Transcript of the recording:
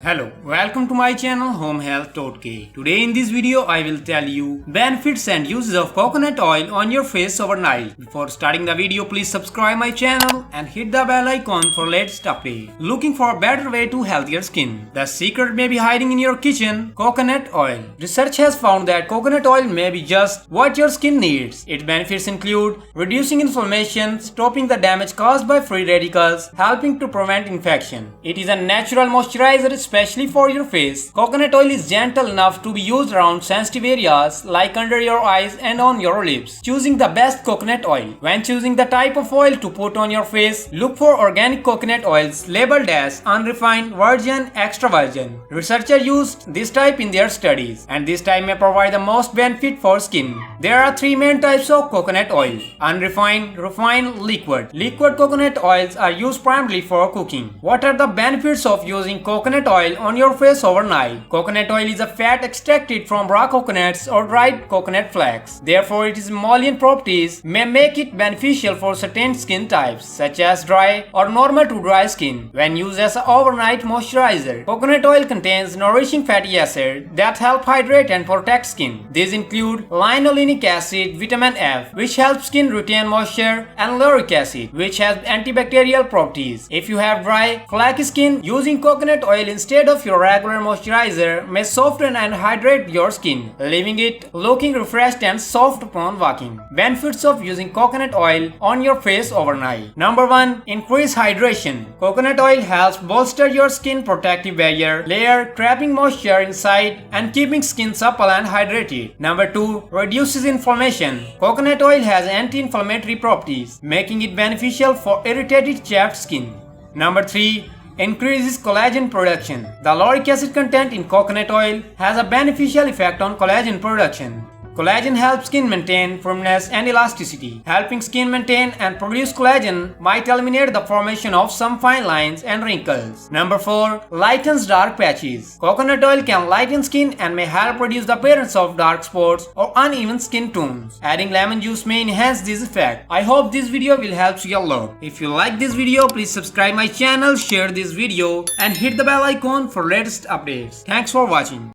Hello, welcome to my channel Home Health Totke. Today in this video I will tell you benefits and uses of coconut oil on your face overnight. Before starting the video, please subscribe my channel and hit the bell icon for latest update. Looking for a better way to healthier skin? The secret may be hiding in your kitchen: coconut oil. Research has found that coconut oil may be just what your skin needs. Its benefits include reducing inflammation, stopping the damage caused by free radicals, helping to prevent infection. It is a natural moisturizer especially for your face. Coconut oil is gentle enough to be used around sensitive areas like under your eyes and on your lips. Choosing the best coconut oil. When choosing the type of oil to put on your face, look for organic coconut oils labeled as unrefined, virgin, extra virgin. Researchers used this type in their studies, and this type may provide the most benefit for skin. There are three main types of coconut oil: unrefined, refined, liquid. Liquid coconut oils are used primarily for cooking. What are the benefits of using coconut oil on your face overnight? Coconut oil is a fat extracted from raw coconuts or dried coconut flakes. Therefore, its emollient properties may make it beneficial for certain skin types, such as dry or normal to dry skin. When used as an overnight moisturizer, coconut oil contains nourishing fatty acids that help hydrate and protect skin. These include linoleic acid, vitamin F, which helps skin retain moisture, and lauric acid, which has antibacterial properties. If you have dry, flaky skin, using coconut oil instead of your regular moisturizer may soften and hydrate your skin, leaving it looking refreshed and soft upon walking. Benefits of using coconut oil on your face overnight. Number 1. Increase hydration. Coconut oil helps bolster your skin protective barrier layer, trapping moisture inside and keeping skin supple and hydrated. Number 2. Reduces inflammation. Coconut oil has anti-inflammatory properties, making it beneficial for irritated, chapped skin. Number 3. Increases collagen production. The lauric acid content in coconut oil has a beneficial effect on collagen production. Collagen helps skin maintain firmness and elasticity. Helping skin maintain and produce collagen might eliminate the formation of some fine lines and wrinkles. Number 4. Lightens dark patches. Coconut oil can lighten skin and may help reduce the appearance of dark spots or uneven skin tones. Adding lemon juice may enhance this effect. I hope this video will help you a lot. If you like this video, please subscribe my channel, share this video and hit the bell icon for latest updates. Thanks for watching.